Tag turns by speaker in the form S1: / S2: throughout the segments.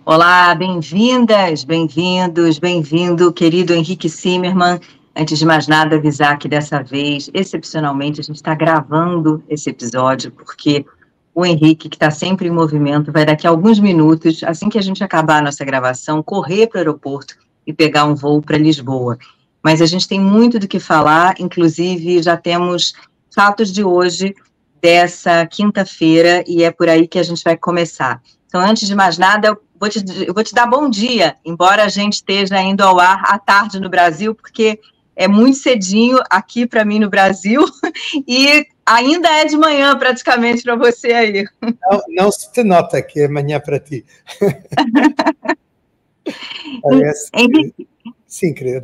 S1: Olá, bem-vindas, bem-vindos, bem-vindo, querido Henrique Zimmermann. Antes de mais nada, avisar que dessa vez, excepcionalmente, a gente está gravando esse episódio, porque o Henrique, que está sempre em movimento, vai daqui a alguns minutos, assim que a gente acabar a nossa gravação, correr para o aeroporto e pegar um voo para Lisboa. Mas a gente tem muito do que falar, inclusive já temos fatos de hoje, dessa quinta-feira, e é por aí que a gente vai começar. Então, antes de mais nada, eu vou te dar bom dia, embora a gente esteja indo ao ar à tarde no Brasil, porque é muito cedinho aqui para mim no Brasil, e ainda é de manhã praticamente para você aí.
S2: Não se te nota que é manhã para ti.
S1: Henrique,
S2: sim, querida.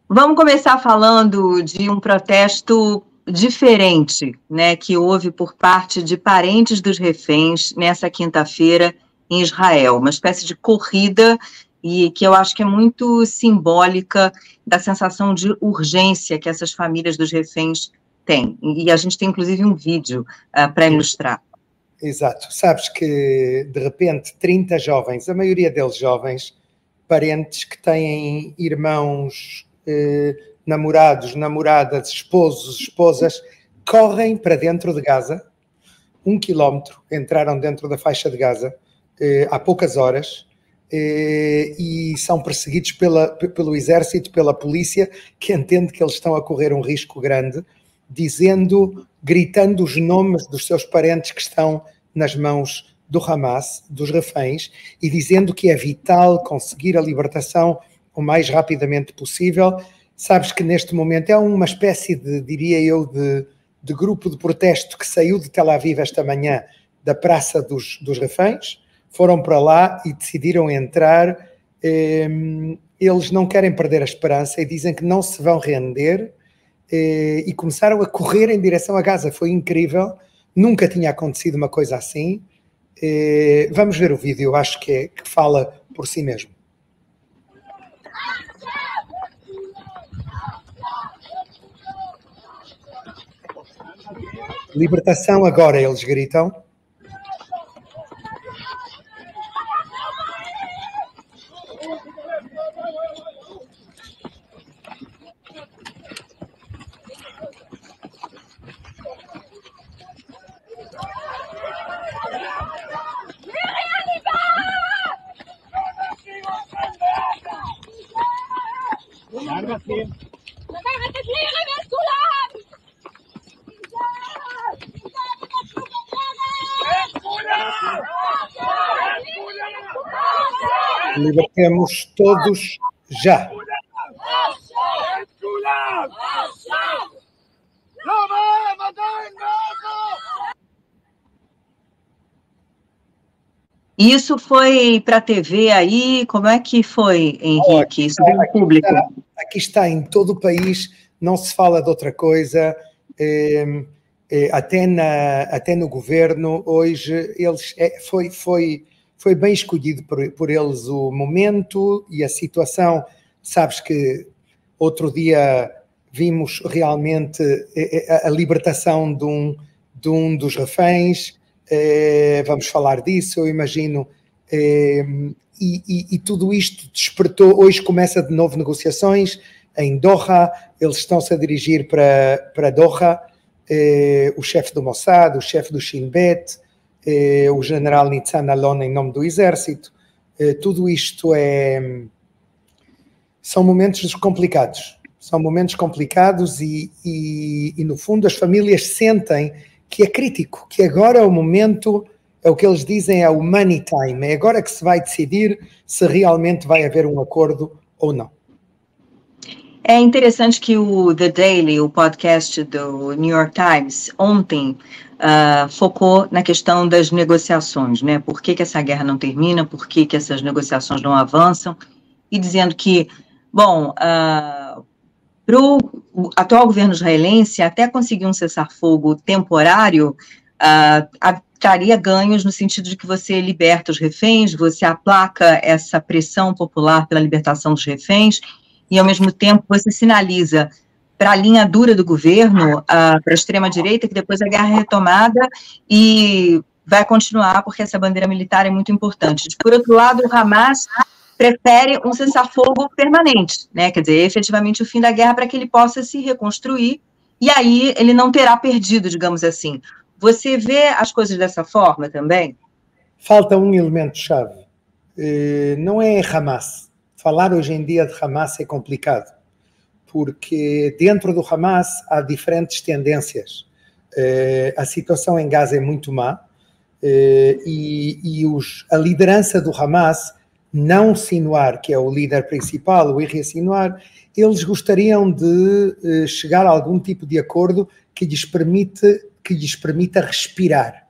S1: Vamos começar falando de um protesto diferente, né, que houve por parte de parentes dos reféns nessa quinta-feira em Israel, uma espécie de corrida e que eu acho que é muito simbólica da sensação de urgência que essas famílias dos reféns têm. E a gente tem, inclusive, um vídeo para ilustrar.
S2: Exato. Sabes que, de repente, 30 jovens, a maioria deles jovens, parentes que têm irmãos, namorados, namoradas, esposos, esposas, correm para dentro de Gaza, 1 quilómetro, entraram dentro da faixa de Gaza, há poucas horas, e são perseguidos pelo exército, pela polícia, que entende que eles estão a correr um risco grande, gritando os nomes dos seus parentes que estão nas mãos do Hamas, dos reféns, e dizendo que é vital conseguir a libertação o mais rapidamente possível. Sabes que neste momento é uma espécie de, diria eu, de grupo de protesto que saiu de Tel Aviv esta manhã, da Praça dos Reféns, foram para lá e decidiram entrar. Eles não querem perder a esperança e dizem que não se vão render, e começaram a correr em direção a Gaza. Foi incrível, nunca tinha acontecido uma coisa assim. Vamos ver o vídeo, eu acho que fala por si mesmo. Libertação agora, eles gritam. Libertemos todos já.
S1: Isso foi para a TV aí? Como é que foi, Henrique? Isso veio ao público?
S2: Aqui está, em todo o país, não se fala de outra coisa. Até no governo, hoje, foi bem escolhido por eles o momento e a situação. Sabes que outro dia vimos realmente a libertação de um dos reféns. Vamos falar disso, eu imagino, e tudo isto despertou. Hoje começa de novo negociações em Doha, eles estão-se a dirigir para Doha, o chefe do Mossad, o chefe do Shin Bet, o general Nitzan Alon em nome do exército. Tudo isto são momentos complicados, e no fundo as famílias sentem que é crítico, que agora é o momento, é o que eles dizem, é o money time, é agora que se vai decidir se realmente vai haver um acordo ou não.
S1: É interessante que o The Daily, o podcast do New York Times, ontem focou na questão das negociações, né? Por que essa guerra não termina, por que essas negociações não avançam, e dizendo que, bom, para o atual governo israelense, até conseguir um cessar-fogo temporário, traria ganhos no sentido de que você liberta os reféns, você aplaca essa pressão popular pela libertação dos reféns, e, ao mesmo tempo, você sinaliza para a linha dura do governo, para a extrema-direita, que depois a guerra é retomada e vai continuar, porque essa bandeira militar é muito importante. Por outro lado, o Hamas prefere um cessar-fogo permanente, né? Quer dizer, efetivamente o fim da guerra para que ele possa se reconstruir, e aí ele não terá perdido, digamos assim. Você vê as coisas dessa forma também?
S2: Falta um elemento-chave. Não é Hamas. Falar hoje em dia de Hamas é complicado, porque dentro do Hamas há diferentes tendências. A situação em Gaza é muito má, a liderança do Hamas, não Sinwar, que é o líder principal, o Yahya Sinwar, eles gostariam de chegar a algum tipo de acordo que lhes permita respirar.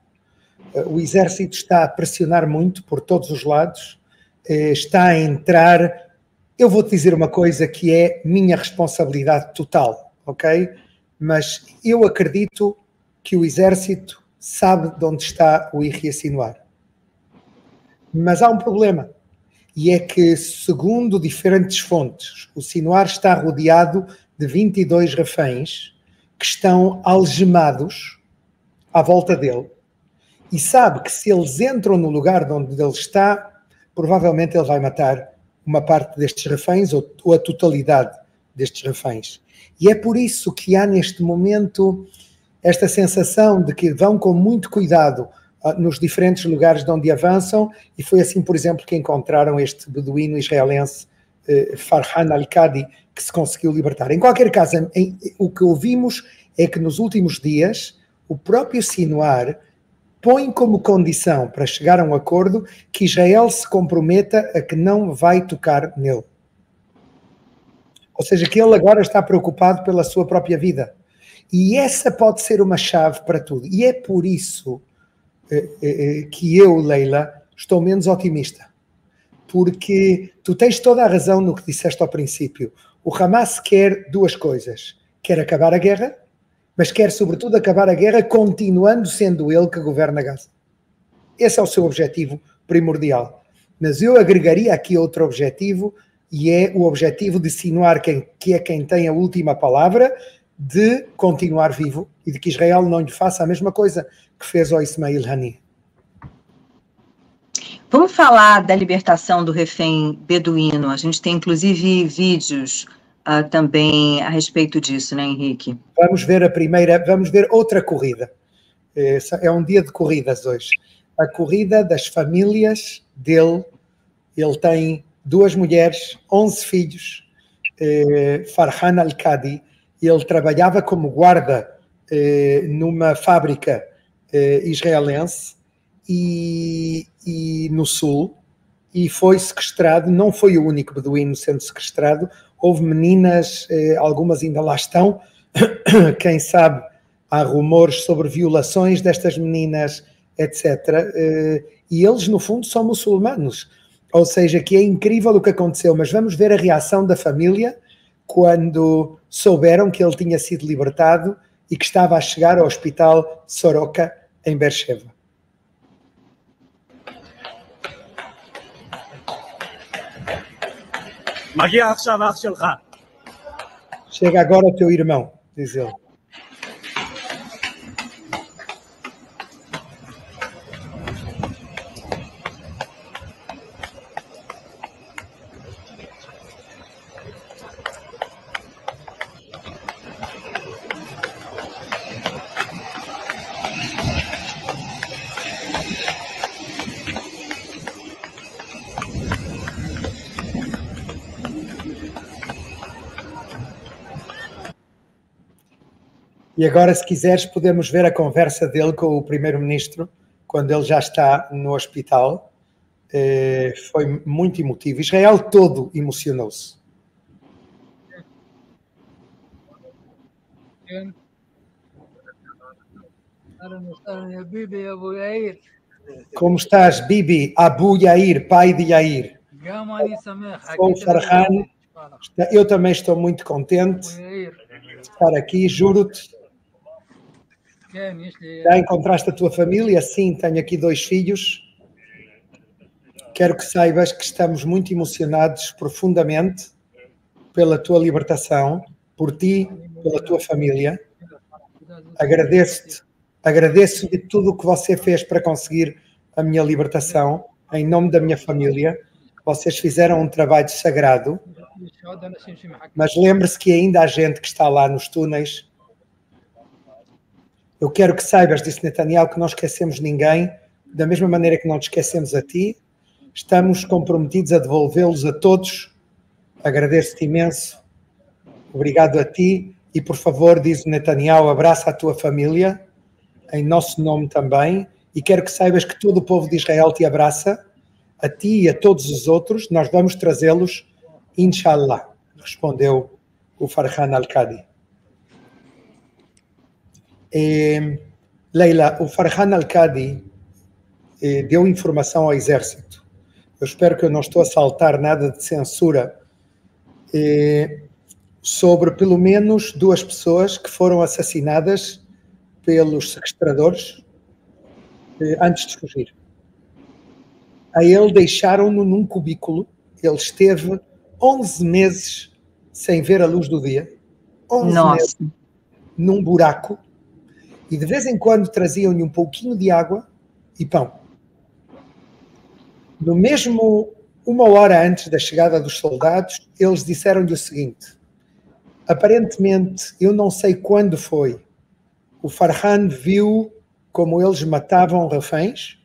S2: O exército está a pressionar muito por todos os lados, está a entrar. Eu vou-te dizer uma coisa que é minha responsabilidade total, ok? Mas eu acredito que o exército sabe de onde está o Yahya Sinwar. Mas há um problema, e é que, segundo diferentes fontes, o Sinwar está rodeado de 22 reféns que estão algemados à volta dele, e sabe que se eles entram no lugar onde ele está, provavelmente ele vai matar uma parte destes reféns ou a totalidade destes reféns. E é por isso que há neste momento esta sensação de que vão com muito cuidado nos diferentes lugares de onde avançam, e foi assim, por exemplo, que encontraram este beduíno israelense, Farhan Al-Qadi, que se conseguiu libertar. Em qualquer caso, o que ouvimos é que nos últimos dias o próprio Sinwar põe como condição para chegar a um acordo que Israel se comprometa a que não vai tocar nele. Ou seja, que ele agora está preocupado pela sua própria vida. E essa pode ser uma chave para tudo. E é por isso que eu, Leila, estou menos otimista. Porque tu tens toda a razão no que disseste ao princípio. O Hamas quer duas coisas. Quer acabar a guerra, mas quer, sobretudo, acabar a guerra continuando sendo ele que governa Gaza. Esse é o seu objetivo primordial. Mas eu agregaria aqui outro objetivo, e é o objetivo de Sinwar, que é quem tem a última palavra, de continuar vivo e de que Israel não lhe faça a mesma coisa que fez ao Ismail Haniyeh.
S1: Vamos falar da libertação do refém beduíno. A gente tem, inclusive, vídeos também a respeito disso, né, Henrique?
S2: Vamos ver outra corrida. É um dia de corridas hoje. A corrida das famílias dele. Ele tem 2 mulheres, 11 filhos. Farhan Al-Qadi. Ele trabalhava como guarda numa fábrica israelense e no sul, e foi sequestrado. Não foi o único beduíno sendo sequestrado. Houve meninas, algumas ainda lá estão, quem sabe há rumores sobre violações destas meninas, etc. E eles, no fundo, são muçulmanos. Ou seja, que é incrível o que aconteceu, mas vamos ver a reação da família quando souberam que ele tinha sido libertado e que estava a chegar ao hospital Soroka, em Beersheba. Chega agora o teu irmão, diz ele. E agora, se quiseres, podemos ver a conversa dele com o primeiro-ministro, quando ele já está no hospital. Foi muito emotivo. Israel todo emocionou-se. Como estás, Bibi? Abu Yair, pai de Yair. Sou Farhan. Eu também estou muito contente de estar aqui, juro-te. Já encontraste a tua família? Sim, tenho aqui 2 filhos. Quero que saibas que estamos muito emocionados profundamente pela tua libertação, por ti, pela tua família. Agradeço de tudo o que você fez para conseguir a minha libertação, em nome da minha família. Vocês fizeram um trabalho sagrado, mas lembre-se que ainda há gente que está lá nos túneis. Eu quero que saibas, disse Netanyahu, que não esquecemos ninguém, da mesma maneira que não te esquecemos a ti. Estamos comprometidos a devolvê-los a todos. Agradeço-te imenso. Obrigado a ti. E, por favor, diz Netanyahu, abraça a tua família, em nosso nome também. E quero que saibas que todo o povo de Israel te abraça, a ti e a todos os outros. Nós vamos trazê-los, inshallah, respondeu o Farhan Al-Qadi. Leila, o Farhan Al-Qadi deu informação ao exército. Eu espero que eu não estou a saltar nada de censura sobre pelo menos 2 pessoas que foram assassinadas pelos sequestradores antes de fugir. A ele deixaram-no num cubículo. Ele esteve 11 meses sem ver a luz do dia. 11 meses num buraco. E de vez em quando traziam-lhe um pouquinho de água e pão. No mesmo 1 hora antes da chegada dos soldados, eles disseram-lhe o seguinte: aparentemente, eu não sei quando foi, o Farhan viu como eles matavam reféns.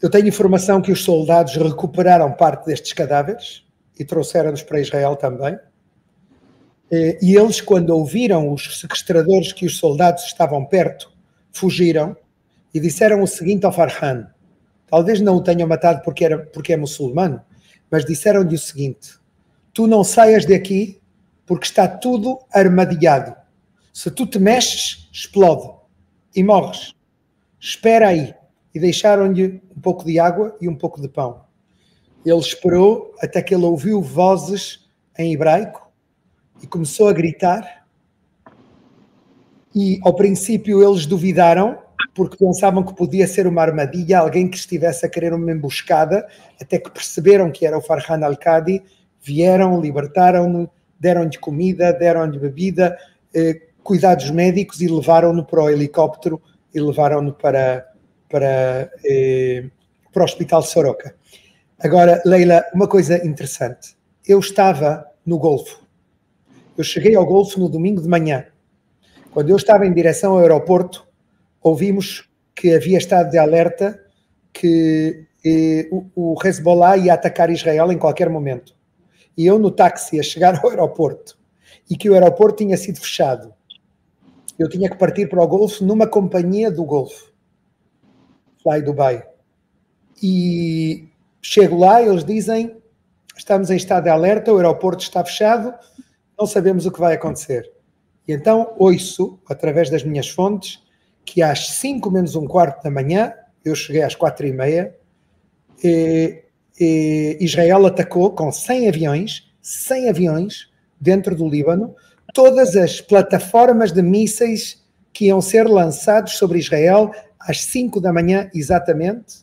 S2: Eu tenho informação que os soldados recuperaram parte destes cadáveres e trouxeram-nos para Israel também. E eles, quando ouviram os sequestradores que os soldados estavam perto, fugiram e disseram o seguinte ao Farhan. Talvez não o tenham matado porque é muçulmano, mas disseram-lhe o seguinte: tu não saias daqui porque está tudo armadilhado. Se tu te mexes, explode e morres. Espera aí. E deixaram-lhe um pouco de água e um pouco de pão. Ele esperou até que ele ouviu vozes em hebraico e começou a gritar. E ao princípio eles duvidaram, porque pensavam que podia ser uma armadilha, alguém que estivesse a querer uma emboscada, até que perceberam que era o Farhan Al-Qadi, vieram, libertaram-no, deram-lhe comida, deram-lhe bebida, cuidados médicos e levaram-no para o helicóptero e levaram-no para o Hospital Soroka. Agora, Leila, uma coisa interessante. Eu estava no Golfo. Eu cheguei ao Golfo no domingo de manhã. Quando eu estava em direção ao aeroporto, ouvimos que havia estado de alerta que o Hezbollah ia atacar Israel em qualquer momento. E eu no táxi a chegar ao aeroporto e que o aeroporto tinha sido fechado. Eu tinha que partir para o Golfo numa companhia do Golfo. Fly Dubai. E chego lá, eles dizem, estamos em estado de alerta, o aeroporto está fechado, não sabemos o que vai acontecer. E então ouço, através das minhas fontes, que às 5 menos um quarto da manhã, eu cheguei às 4h30, Israel atacou com 100 aviões dentro do Líbano, todas as plataformas de mísseis que iam ser lançados sobre Israel às 5 da manhã exatamente,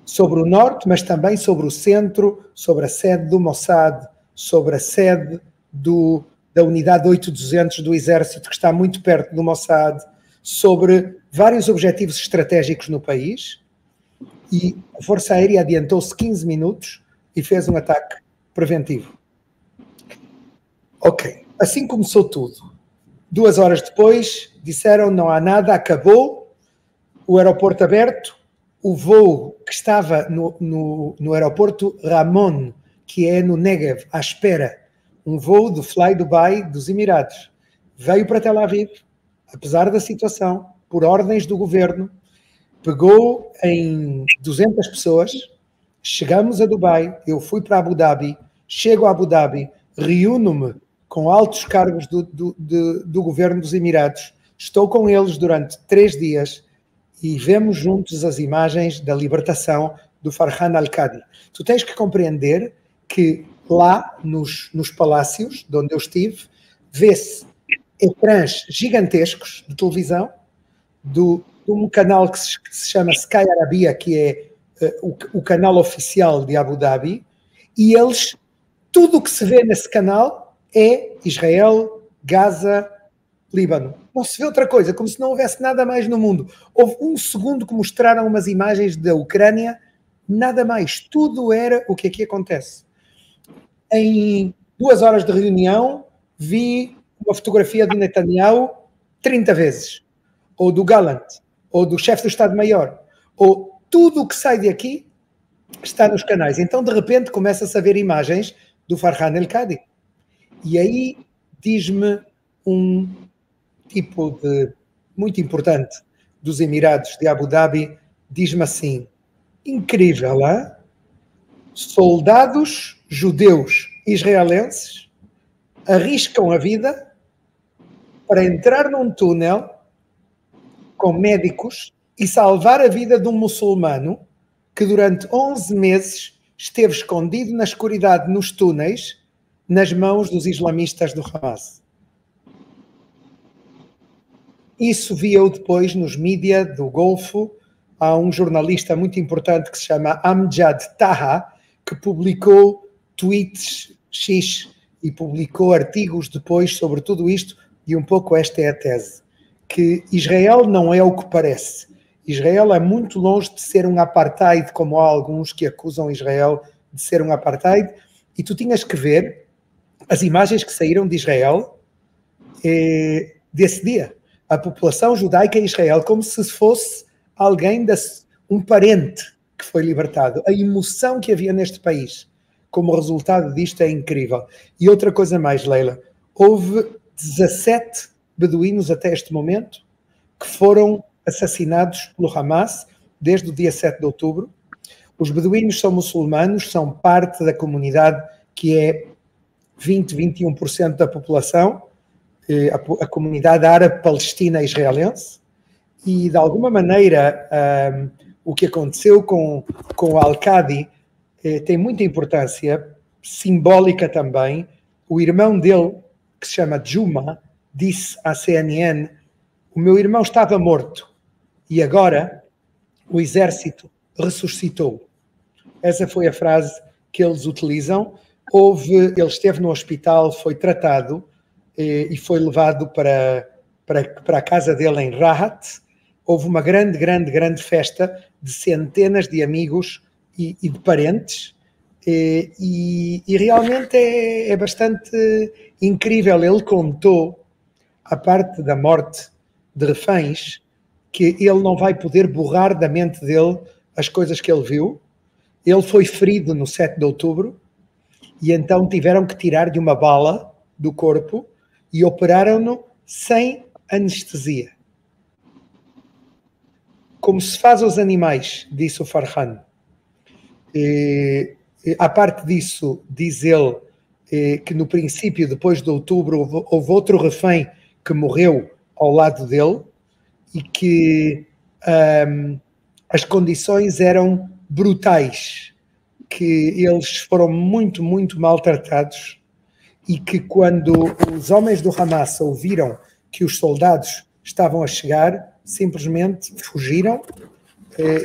S2: sobre o norte, mas também sobre o centro, sobre a sede do Mossad, sobre a sede da unidade 8200 do Exército, que está muito perto do Mossad, sobre vários objetivos estratégicos no país, e a Força Aérea adiantou-se 15 minutos e fez um ataque preventivo. Ok, assim começou tudo. 2 horas depois, disseram não há nada, acabou, o aeroporto aberto, o voo que estava no aeroporto Ramon, que é no Negev, à espera, um voo do Fly Dubai dos Emirados, veio para Tel Aviv, apesar da situação, por ordens do governo, pegou em 200 pessoas, chegamos a Dubai, eu fui para Abu Dhabi, chego a Abu Dhabi, reúno-me com altos cargos do governo dos Emirados. Estou com eles durante 3 dias e vemos juntos as imagens da libertação do Farhan Al-Qadi. Tu tens que compreender que lá nos palácios, de onde eu estive, vê-se ecrãs gigantescos de televisão, de um canal que se chama Sky Arabia, que é o canal oficial de Abu Dhabi, e eles, tudo o que se vê nesse canal é Israel, Gaza, Líbano. Não se vê outra coisa, como se não houvesse nada mais no mundo. Houve um segundo que mostraram umas imagens da Ucrânia, nada mais. Tudo era o que aqui acontece. Em 2 horas de reunião, vi uma fotografia do Netanyahu 30 vezes. Ou do Gallant, ou do chefe do Estado-Maior. Ou tudo o que sai daqui está nos canais. Então, de repente, começa-se a ver imagens do Farhan Al-Qadi. E aí diz-me um tipo muito importante dos Emirados de Abu Dhabi, diz-me assim, incrível, hein? Soldados judeus israelenses arriscam a vida para entrar num túnel com médicos e salvar a vida de um muçulmano que durante 11 meses esteve escondido na escuridade nos túneis nas mãos dos islamistas do Hamas. Isso vi eu depois nos mídia do Golfo. Há um jornalista muito importante que se chama Amjad Taha, que publicou tweets X e publicou artigos depois sobre tudo isto, e um pouco esta é a tese, que Israel não é o que parece. Israel é muito longe de ser um apartheid, como há alguns que acusam Israel de ser um apartheid, e tu tinhas que ver as imagens que saíram de Israel desse dia. A população judaica em Israel, como se fosse alguém, um parente que foi libertado. A emoção que havia neste país, como resultado disto, é incrível. E outra coisa mais, Leila, houve 17 beduínos até este momento que foram assassinados pelo Hamas desde o dia 7 de outubro. Os beduínos são muçulmanos, são parte da comunidade que é 21% da população, a comunidade árabe palestina israelense, e de alguma maneira o que aconteceu com o Al-Qadi tem muita importância, simbólica também. O irmão dele, que se chama Juma, disse à CNN, o meu irmão estava morto e agora o exército ressuscitou. Essa foi a frase que eles utilizam. Ele esteve no hospital, foi tratado e foi levado para a casa dele em Rahat. Houve uma grande festa de centenas de amigos e de parentes, e realmente é bastante incrível. Ele contou, a parte da morte de reféns, que ele não vai poder borrar da mente dele as coisas que ele viu. Ele foi ferido no 7 de outubro, e então tiveram que tirar de uma bala do corpo e operaram-no sem anestesia. Como se faz aos animais, disse o Farhan. À parte disso, diz ele que no princípio, depois de outubro, houve outro refém que morreu ao lado dele e que as condições eram brutais, que eles foram muito maltratados, e que quando os homens do Hamas ouviram que os soldados estavam a chegar, simplesmente fugiram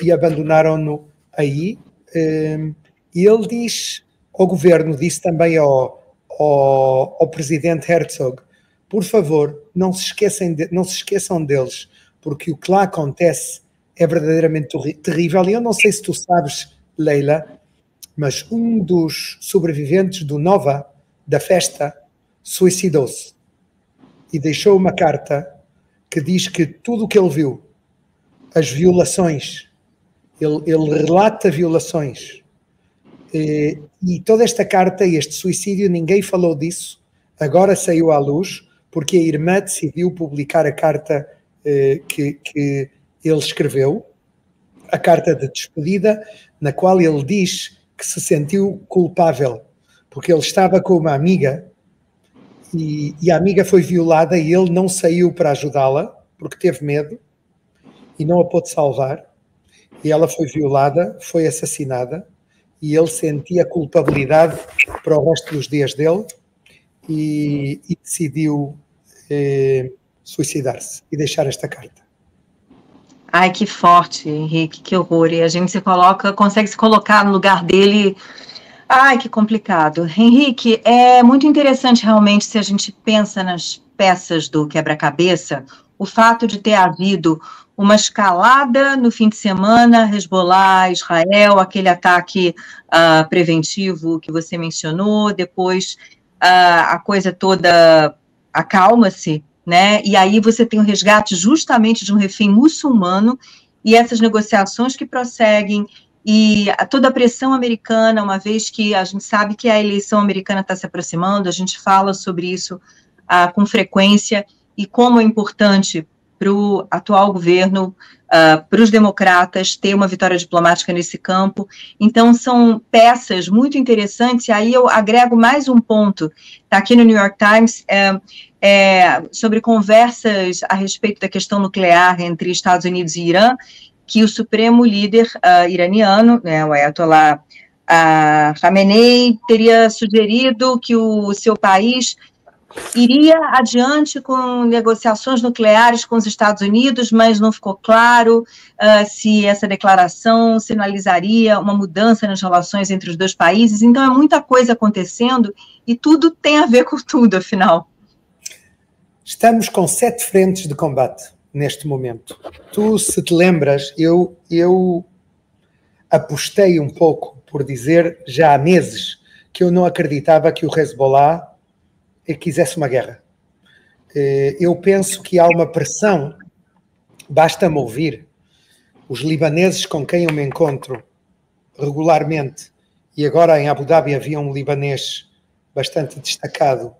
S2: e abandonaram-no aí. E ele diz ao governo, disse também ao presidente Herzog, por favor, não se esqueçam deles, porque o que lá acontece é verdadeiramente terrível. E eu não sei se tu sabes, Leila, mas um dos sobreviventes do Nova, da festa, suicidou-se e deixou uma carta que diz que tudo o que ele viu, as violações, ele relata violações, e toda esta carta e este suicídio, ninguém falou disso, agora saiu à luz, porque a irmã decidiu publicar a carta que ele escreveu, a carta de despedida, na qual ele diz que se sentiu culpável, porque ele estava com uma amiga e a amiga foi violada e ele não saiu para ajudá-la, porque teve medo e não a pôde salvar. E ela foi violada, foi assassinada, e ele sentia culpabilidade para o resto dos dias dele e decidiu suicidar-se e deixar esta carta.
S1: Ai, que forte, Henrique, que horror. E a gente consegue se colocar no lugar dele. Ai, que complicado. Henrique, é muito interessante realmente se a gente pensa nas peças do quebra-cabeça, o fato de ter havido uma escalada no fim de semana, Hezbollah, Israel, aquele ataque preventivo que você mencionou, depois a coisa toda acalma-se, né? E aí você tem o resgate justamente de um refém muçulmano e essas negociações que prosseguem e toda a pressão americana, uma vez que a gente sabe que a eleição americana está se aproximando, a gente fala sobre isso com frequência e como é importante para o atual governo, para os democratas, ter uma vitória diplomática nesse campo. Então, são peças muito interessantes, e aí eu agrego mais um ponto, está aqui no New York Times, sobre conversas a respeito da questão nuclear entre Estados Unidos e Irã, que o supremo líder iraniano, o Ayatollah Khamenei, teria sugerido que o seu país iria adiante com negociações nucleares com os Estados Unidos, mas não ficou claro se essa declaração sinalizaria uma mudança nas relações entre os dois países. Então, é muita coisa acontecendo e tudo tem a ver com tudo, afinal.
S2: Estamos com 7 frentes de combate neste momento. Tu, se te lembras, eu apostei um pouco por dizer já há meses que eu não acreditava que o Hezbollah quisesse uma guerra. Eu penso que há uma pressão, basta-me ouvir, os libaneses com quem eu me encontro regularmente, e agora em Abu Dhabi havia um libanês bastante destacado,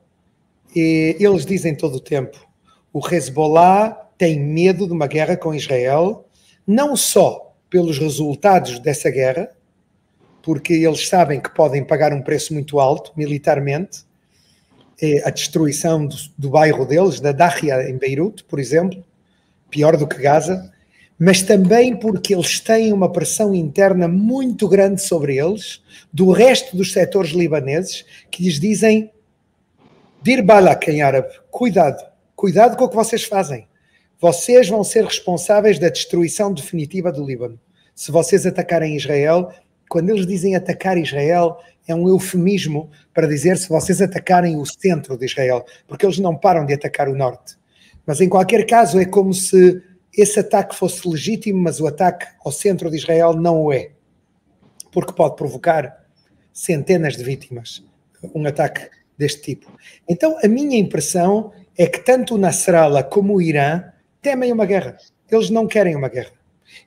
S2: e eles dizem todo o tempo, o Hezbollah tem medo de uma guerra com Israel, não só pelos resultados dessa guerra, porque eles sabem que podem pagar um preço muito alto militarmente, a destruição do bairro deles, da Dáhia em Beirute, por exemplo, pior do que Gaza, mas também porque eles têm uma pressão interna muito grande sobre eles, do resto dos setores libaneses, que lhes dizem, dir balak em árabe, cuidado com o que vocês fazem. Vocês vão ser responsáveis da destruição definitiva do Líbano. Se vocês atacarem Israel, quando eles dizem atacar Israel, é um eufemismo para dizer se vocês atacarem o centro de Israel, porque eles não param de atacar o norte. Mas em qualquer caso é como se esse ataque fosse legítimo, mas o ataque ao centro de Israel não o é, porque pode provocar centenas de vítimas, um ataque deste tipo. Então a minha impressão é que tanto o Nasrallah como o Irã temem uma guerra. Eles não querem uma guerra.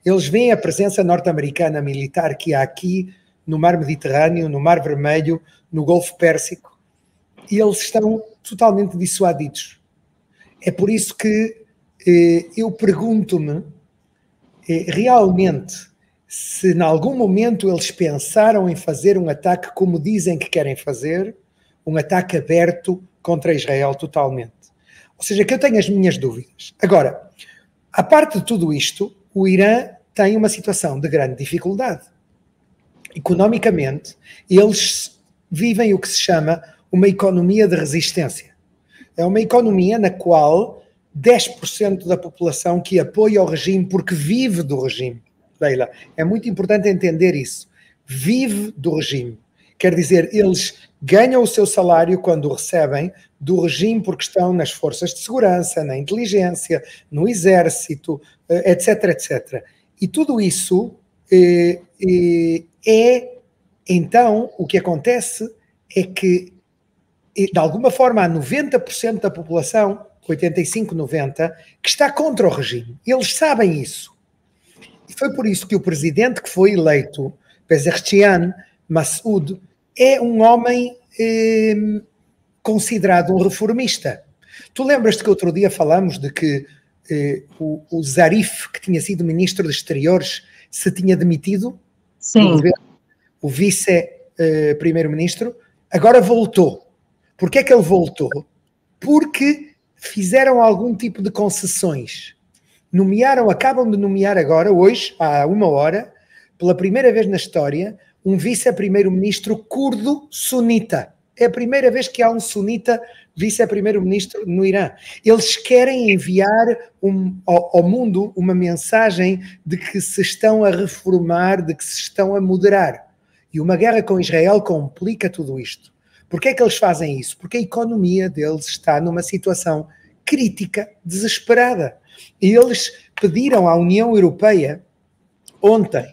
S2: Eles veem a presença norte-americana militar que há aqui no Mar Mediterrâneo, no Mar Vermelho, no Golfo Pérsico, e eles estão totalmente dissuadidos. É por isso que eu pergunto-me realmente se em algum momento eles pensaram em fazer um ataque como dizem que querem fazer, um ataque aberto contra Israel totalmente. Ou seja, que eu tenho as minhas dúvidas. Agora, à parte de tudo isto, o Irã tem uma situação de grande dificuldade. Economicamente, eles vivem o que se chama uma economia de resistência. É uma economia na qual 10% da população que apoia o regime porque vive do regime. Leila, é muito importante entender isso. Vive do regime. Quer dizer, eles ganham o seu salário quando o recebem do regime porque estão nas forças de segurança, na inteligência, no exército, etc, etc. E tudo isso então, o que acontece é que, de alguma forma, há 90% da população, 85, 90%, que está contra o regime. Eles sabem isso. E foi por isso que o presidente que foi eleito, Pezeshkian Massoud, é um homem considerado um reformista. Tu lembras-te que outro dia falamos de que o Zarif, que tinha sido ministro dos Exteriores, se tinha demitido?
S1: Sim.
S2: O vice-primeiro-ministro, agora voltou. Porquê é que ele voltou? porque fizeram algum tipo de concessões. Acabam de nomear agora, hoje, há 1 hora, pela primeira vez na história, um vice-primeiro-ministro curdo sunita. É a primeira vez que há um sunita vice-primeiro-ministro no Irã. Eles querem enviar ao mundo uma mensagem de que se estão a reformar, de que se estão a moderar. E uma guerra com Israel complica tudo isto. Porquê é que eles fazem isso? Porque a economia deles está numa situação crítica, desesperada. E eles pediram à União Europeia ontem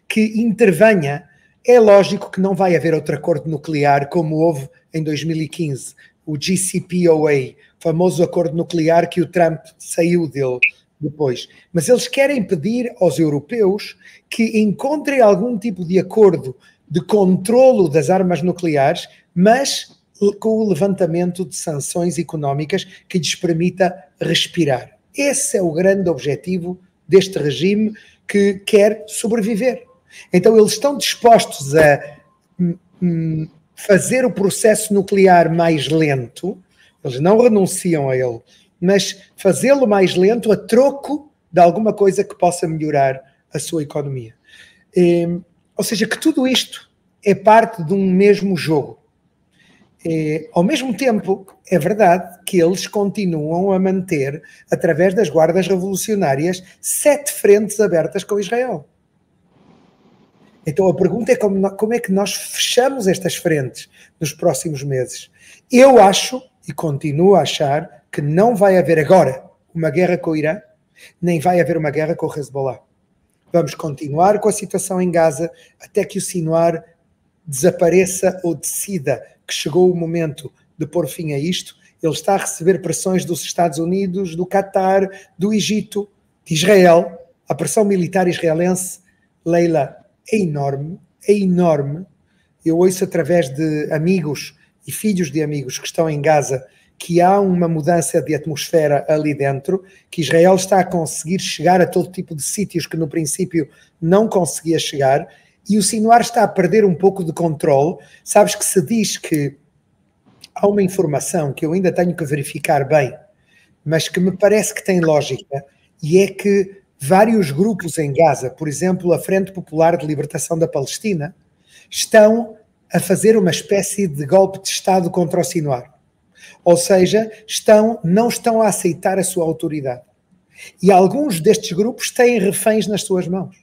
S2: que intervenha. É lógico que não vai haver outro acordo nuclear como houve em 2015, o JCPOA, famoso acordo nuclear que o Trump saiu dele depois. Mas eles querem pedir aos europeus que encontrem algum tipo de acordo de controlo das armas nucleares, mas com o levantamento de sanções económicas que lhes permita respirar. Esse é o grande objetivo deste regime que quer sobreviver. Então eles estão dispostos a fazer o processo nuclear mais lento, eles não renunciam a ele, mas fazê-lo mais lento a troco de alguma coisa que possa melhorar a sua economia. Ou seja, que tudo isto é parte de um mesmo jogo. Ao mesmo tempo, é verdade que eles continuam a manter, através das guardas revolucionárias, 7 frentes abertas com Israel. Então a pergunta é como é que nós fechamos estas frentes nos próximos meses. Eu acho, e continuo a achar, que não vai haver agora uma guerra com o Irã, nem vai haver uma guerra com o Hezbollah. Vamos continuar com a situação em Gaza até que o Sinwar desapareça ou decida que chegou o momento de pôr fim a isto. Ele está a receber pressões dos Estados Unidos, do Qatar, do Egito, de Israel. A pressão militar israelense, Leila, é enorme, é enorme. Eu ouço através de amigos e filhos de amigos que estão em Gaza que há uma mudança de atmosfera ali dentro, que Israel está a conseguir chegar a todo tipo de sítios que no princípio não conseguia chegar, e o Sinwar está a perder um pouco de controle. Sabes que se diz que há uma informação que eu ainda tenho que verificar bem, mas que me parece que tem lógica, e é que vários grupos em Gaza, por exemplo, a Frente Popular de Libertação da Palestina, estão a fazer uma espécie de golpe de Estado contra o Sinwar. Ou seja, não estão a aceitar a sua autoridade. E alguns destes grupos têm reféns nas suas mãos.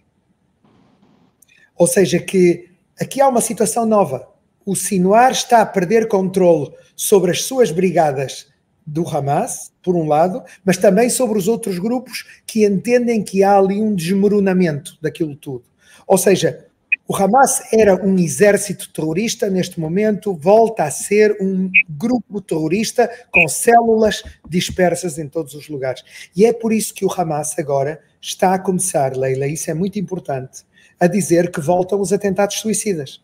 S2: Ou seja, que aqui há uma situação nova. O Sinwar está a perder controle sobre as suas brigadas do Hamas, por um lado, mas também sobre os outros grupos que entendem que há ali um desmoronamento daquilo tudo. Ou seja, o Hamas era um exército terrorista, neste momento volta a ser um grupo terrorista com células dispersas em todos os lugares. E é por isso que o Hamas agora está a começar, Leila, isso é muito importante, a dizer que voltam os atentados suicidas.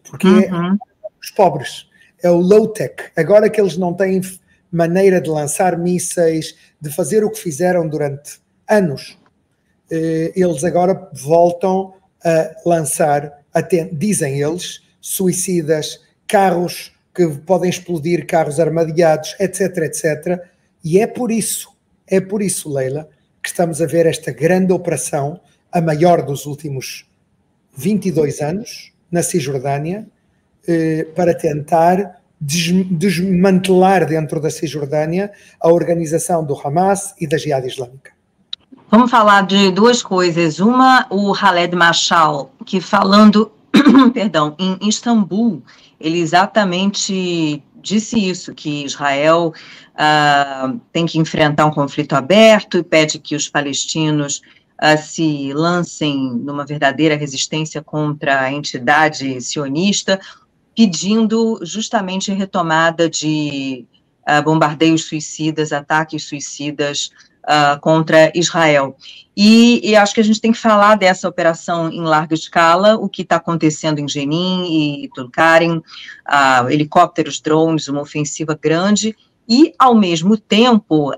S2: Porque os pobres, é o low-tech. Agora que eles não têm maneira de lançar mísseis, de fazer o que fizeram durante anos, eles agora voltam a lançar, dizem eles, suicidas, carros que podem explodir, carros armadilhados, etc, etc. E é por isso, Leila, que estamos a ver esta grande operação, a maior dos últimos 22 anos, na Cisjordânia, para tentar desmantelar dentro da Cisjordânia a organização do Hamas e da Jihad Islâmica.
S1: Vamos falar de duas coisas. Uma, o Khaled Mashal, que falando, perdão, em Istambul, ele exatamente disse isso, que Israel tem que enfrentar um conflito aberto e pede que os palestinos se lancem numa verdadeira resistência contra a entidade sionista, pedindo justamente retomada de bombardeios suicidas, ataques suicidas contra Israel. E acho que a gente tem que falar dessa operação em larga escala, o que está acontecendo em Jenin e Tulkarem, helicópteros, drones, uma ofensiva grande, e, ao mesmo tempo,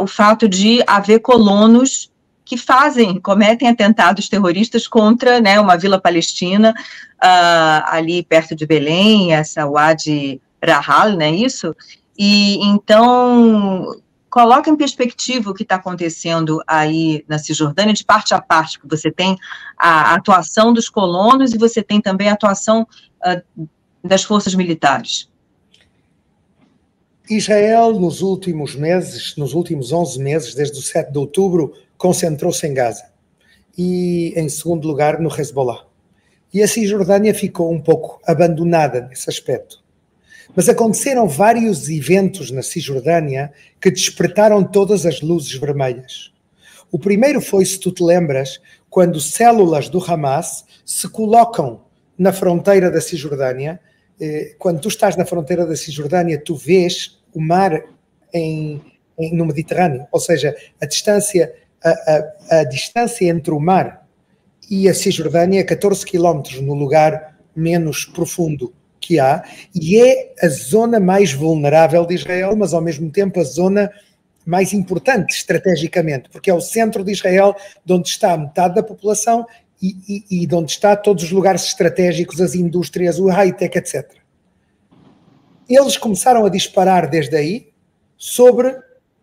S1: o fato de haver colonos que cometem atentados terroristas contra, né, uma vila palestina, ali perto de Belém, essa Wadi Rahal, não é isso? E então, coloca em perspectiva o que está acontecendo aí na Cisjordânia, de parte a parte, que você tem a atuação dos colonos e você tem também a atuação das forças militares.
S2: Israel, nos últimos meses, nos últimos 11 meses, desde o 7 de outubro, concentrou-se em Gaza. E, em segundo lugar, no Hezbollah. E a Cisjordânia ficou um pouco abandonada nesse aspecto. Mas aconteceram vários eventos na Cisjordânia que despertaram todas as luzes vermelhas. O primeiro foi, se tu te lembras, quando células do Hamas se colocam na fronteira da Cisjordânia. Quando tu estás na fronteira da Cisjordânia, tu vês o mar no Mediterrâneo, ou seja, a distância entre o mar e a Cisjordânia é 14 quilómetros no lugar menos profundo que há, e é a zona mais vulnerável de Israel, mas ao mesmo tempo a zona mais importante estrategicamente, porque é o centro de Israel, de onde está metade da população e de onde está todos os lugares estratégicos, as indústrias, o high-tech, etc. Eles começaram a disparar desde aí sobre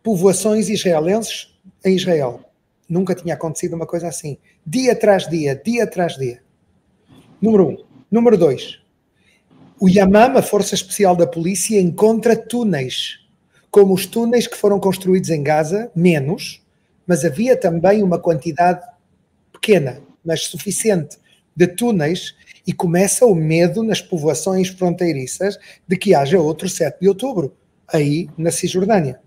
S2: povoações israelenses em Israel. Nunca tinha acontecido uma coisa assim. Dia atrás dia, dia atrás dia. Número 1. Número 2. O Yamam, a Força Especial da Polícia, encontra túneis, como os túneis que foram construídos em Gaza, menos, mas havia também uma quantidade pequena, mas suficiente, de túneis, e começa o medo nas povoações fronteiriças de que haja outro 7 de outubro, aí na Cisjordânia.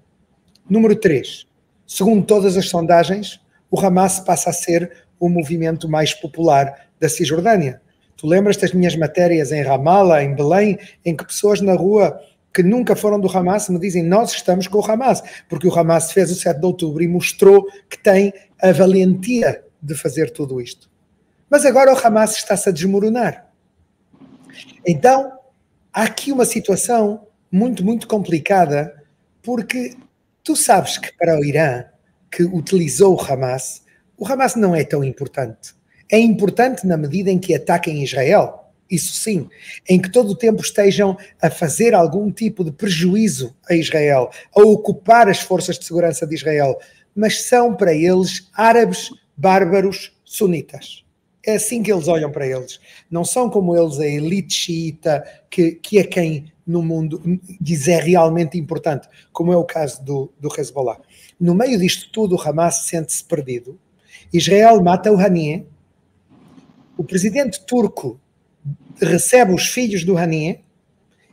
S2: Número 3. Segundo todas as sondagens, o Hamas passa a ser o movimento mais popular da Cisjordânia. Tu lembras das minhas matérias em Ramallah, em Belém, em que pessoas na rua que nunca foram do Hamas me dizem: nós estamos com o Hamas, porque o Hamas fez o 7 de outubro e mostrou que tem a valentia de fazer tudo isto. Mas agora o Hamas está-se a desmoronar. Então, há aqui uma situação muito, muito complicada, porque tu sabes que para o Irã, que utilizou o Hamas não é tão importante. É importante na medida em que ataquem Israel, isso sim, em que todo o tempo estejam a fazer algum tipo de prejuízo a Israel, a ocupar as forças de segurança de Israel, mas são para eles árabes, bárbaros, sunitas. É assim que eles olham para eles. Não são como eles a elite xiita, que é quem no mundo diz é realmente importante, como é o caso do Hezbollah. No meio disto tudo, o Hamas sente-se perdido. Israel mata o Haniyeh. O presidente turco recebe os filhos do Haniyeh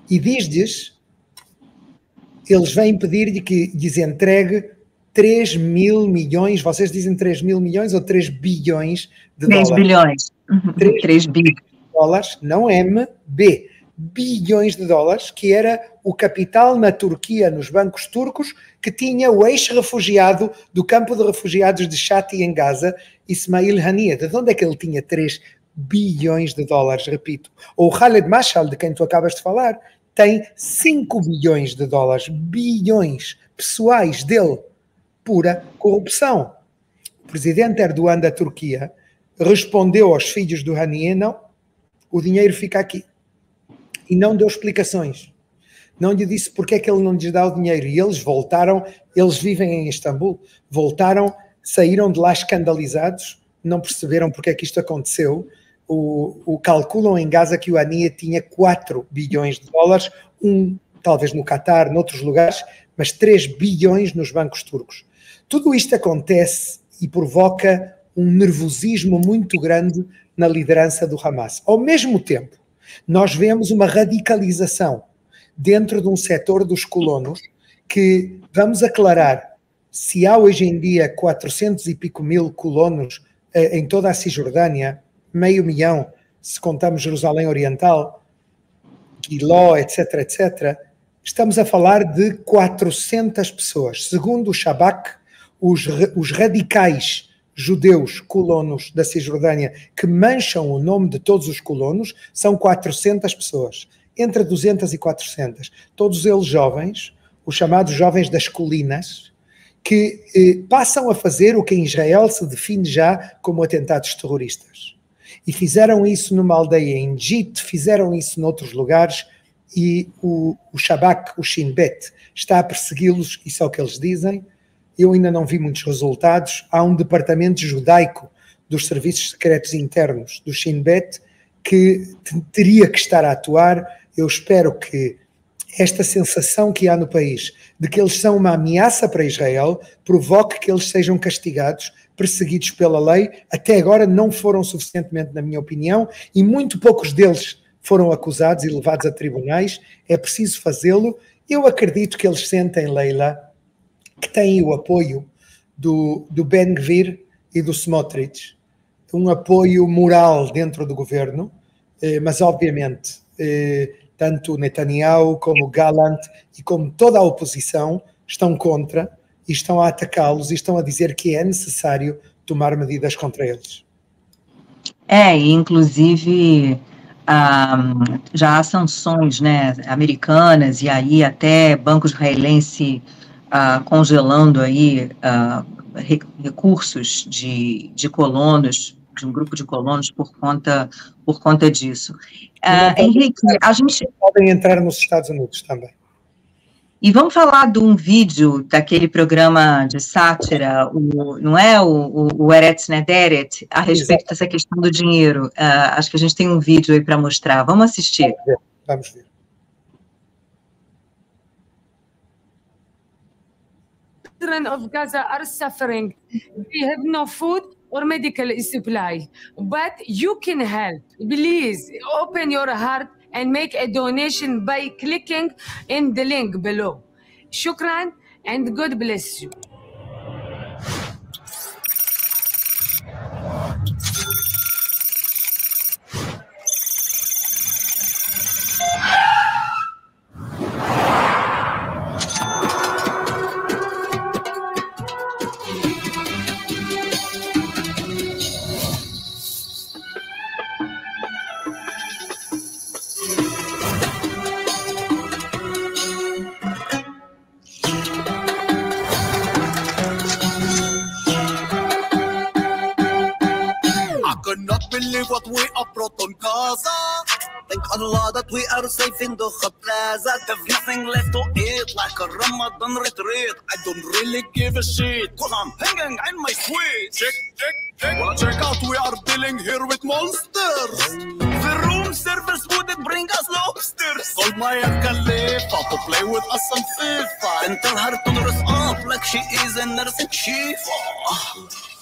S2: e diz-lhes, eles vêm pedir-lhe que lhes entregue 3 mil milhões, vocês dizem 3 mil milhões ou 3 bilhões de
S1: 3
S2: dólares?
S1: bilhões. 3 bilhões.
S2: Dólares, não M, B. Bilhões de dólares, que era o capital na Turquia, nos bancos turcos, que tinha o ex-refugiado do campo de refugiados de Shati em Gaza, Ismail Haniyeh. De onde é que ele tinha 3 bilhões de dólares, repito? Ou o Khaled Mashal, de quem tu acabas de falar, tem 5 bilhões de dólares, bilhões pessoais dele, pura corrupção. O presidente Erdogan da Turquia respondeu aos filhos do Haniyeh: não, o dinheiro fica aqui. E não deu explicações. Não lhe disse porque é que ele não lhes dá o dinheiro. E eles voltaram, eles vivem em Istambul, voltaram, saíram de lá escandalizados, não perceberam porque é que isto aconteceu. Calculam em Gaza que o Haniyeh tinha 4 bilhões de dólares, talvez no Catar, noutros lugares, mas 3 bilhões nos bancos turcos. Tudo isto acontece e provoca um nervosismo muito grande na liderança do Hamas. Ao mesmo tempo, nós vemos uma radicalização dentro de um setor dos colonos que, vamos aclarar, se há hoje em dia 400 e pico mil colonos em toda a Cisjordânia, 500.000, se contamos Jerusalém Oriental, Giló, etc., etc., estamos a falar de 400 pessoas. Segundo o Shabak, os radicais judeus colonos da Cisjordânia que mancham o nome de todos os colonos são 400 pessoas, entre 200 e 400, todos eles jovens, os chamados jovens das colinas, que passam a fazer o que em Israel se define já como atentados terroristas. E fizeram isso numa aldeia em Jit, fizeram isso noutros lugares, e o Shabak, o Shin Bet, está a persegui-los, isso é o que eles dizem. Eu ainda não vi muitos resultados. Há um departamento judaico dos serviços secretos internos do Shin Bet que teria que estar a atuar. Eu espero que esta sensação que há no país de que eles são uma ameaça para Israel provoque que eles sejam castigados, perseguidos pela lei. Até agora não foram suficientemente, na minha opinião, e muito poucos deles foram acusados e levados a tribunais. É preciso fazê-lo. Eu acredito que eles sentem, Leila, que têm o apoio do Ben Gvir e do Smotrich, um apoio moral dentro do governo, mas obviamente tanto Netanyahu como Gallant e como toda a oposição estão contra e estão a atacá-los e estão a dizer que é necessário tomar medidas contra eles.
S1: Inclusive já há sanções, né, americanas e aí até banco israelense congelando aí recursos de colonos, de um grupo de colonos por conta disso. Henrique, a gente...
S2: Podem entrar nos Estados Unidos também.
S1: E vamos falar de um vídeo daquele programa de sátira, não é? O Eretz Nederet, a respeito dessa questão do dinheiro. Acho que a gente tem um vídeo aí para mostrar. Vamos assistir.
S2: Vamos ver.
S3: Children of Gaza are suffering. They have no food or medical supply. But you can help. Please open your heart and make a donation by clicking in the link below. Shukran and God bless you.
S4: What we are brought on Gaza. Thank Allah that we are safe in the Plaza. There's nothing left to eat like a Ramadan retreat. I don't really give a shit, cause I'm hanging in my sweet. Check. Wanna check out, we are dealing here with monsters. The room service wouldn't bring us lobsters. Call Maya Khalifa to play with us some FIFA and tell her to dress up like she is a nursing chief.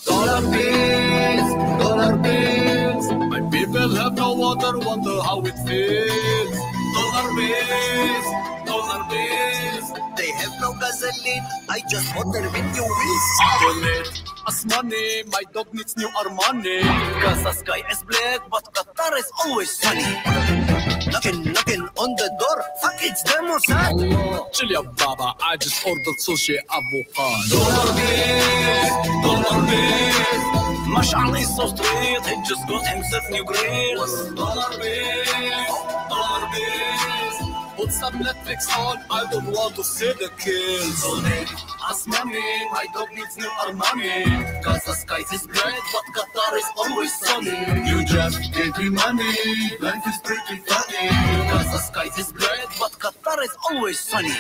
S4: Dollar bills, dollar bills. My people have no water, wonder how it feels. Dollar bills, dollar bills. They have no gasoline, I just wonder when you will donate us money, my dog needs new Armani. Cause the sky is black, but Qatar is always sunny. Knocking on the door, fuck it's the Mossad. Chill ya baba, I just ordered sushi avocado. Dollar bills. Mash'al is so straight, he just got himself new grills. Dollar bills. Put some Netflix on, I don't want to see the kills. Donate us money, my dog needs new Armani. Cause the sky is bright, but Qatar is always sunny. You just gave me money, life is pretty funny. Cause the sky is bright, but Qatar is always sunny.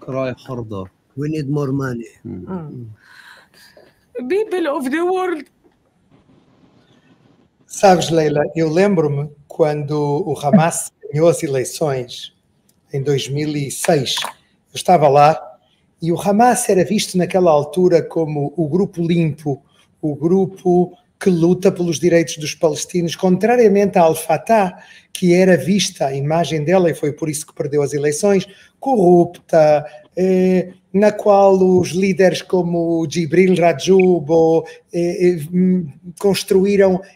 S5: راي حرضة.
S4: We need more money.
S3: People of the world.
S2: Sabes, Leila, eu lembro-me quando o Hamas ganhou as eleições em 2006. Eu estava lá e o Hamas era visto naquela altura como o grupo limpo, o grupo que luta pelos direitos dos palestinos, contrariamente à Al-Fatah, que era vista, a imagem dela, e foi por isso que perdeu as eleições, corrupta, na qual os líderes como Jibril Rajoub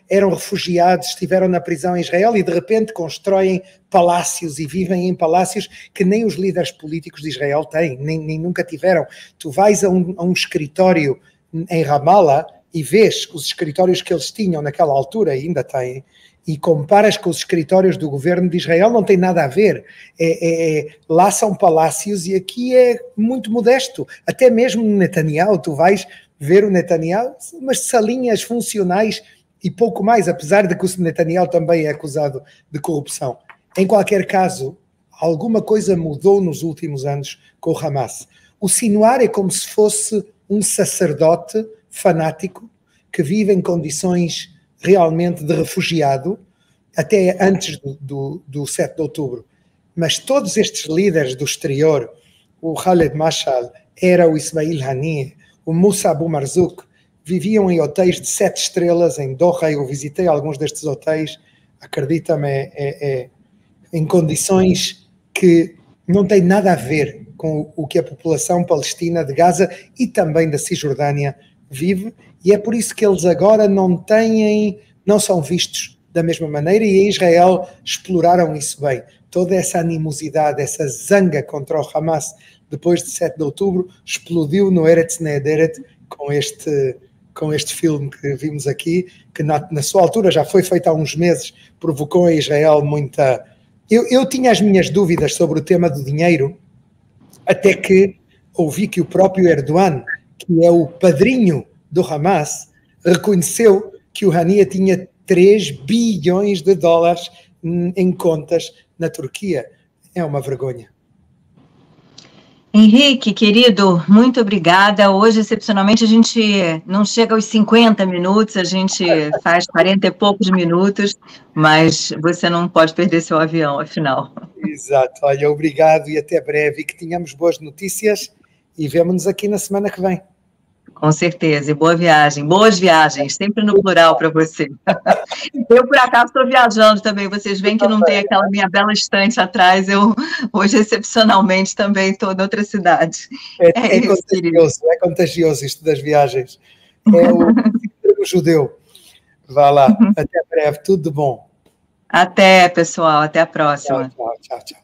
S2: eram refugiados, estiveram na prisão em Israel e de repente constroem palácios e vivem em palácios que nem os líderes políticos de Israel têm, nem nunca tiveram. Tu vais a um escritório em Ramallah e vês os escritórios que eles tinham naquela altura, ainda têm, e comparas com os escritórios do governo de Israel, não tem nada a ver. Lá são palácios e aqui é muito modesto. Até mesmo no Netanyahu, tu vais ver o Netanyahu, umas salinhas funcionais e pouco mais, apesar de que o Netanyahu também é acusado de corrupção. Em qualquer caso, alguma coisa mudou nos últimos anos com o Hamas. O Sinwar é como se fosse um sacerdote fanático que vive em condições realmente de refugiado, até antes do 7 de outubro. Mas todos estes líderes do exterior, o Khaled Mashal, era o Ismail Haniyeh, o Moussa Abu Marzouk, viviam em hotéis de 7 estrelas em Doha. Eu visitei alguns destes hotéis, acredita-me, em condições que não têm nada a ver com o que a população palestina de Gaza e também da Cisjordânia vive, e é por isso que eles agora não são vistos da mesma maneira, e em Israel exploraram isso bem. Toda essa animosidade, essa zanga contra o Hamas depois de 7 de outubro explodiu no Eretz Nehederet com este filme que vimos aqui, que na sua altura já foi feito há uns meses, provocou em Israel muita... Eu tinha as minhas dúvidas sobre o tema do dinheiro, até que ouvi que o próprio Erdogan, que é o padrinho do Hamas, reconheceu que o Haniyeh tinha 3 bilhões de dólares em contas na Turquia. É uma vergonha.
S1: Henrique, querido, muito obrigada. Hoje, excepcionalmente, a gente não chega aos 50 minutos, a gente faz 40 e poucos minutos, mas você não pode perder seu avião, afinal.
S2: Exato. Olha, obrigado e até breve. E que tenhamos boas notícias e vemo-nos aqui na semana que vem.
S1: Com certeza, e boa viagem, boas viagens, sempre no plural para você. Eu, por acaso, estou viajando também, vocês veem que não tem aquela minha bela estante atrás, eu hoje, excepcionalmente, também estou em outra cidade.
S2: É contagioso isto das viagens. É o judeu. Vá lá, até breve, tudo de bom.
S1: Até, pessoal, até a próxima.
S2: Tchau, tchau, tchau.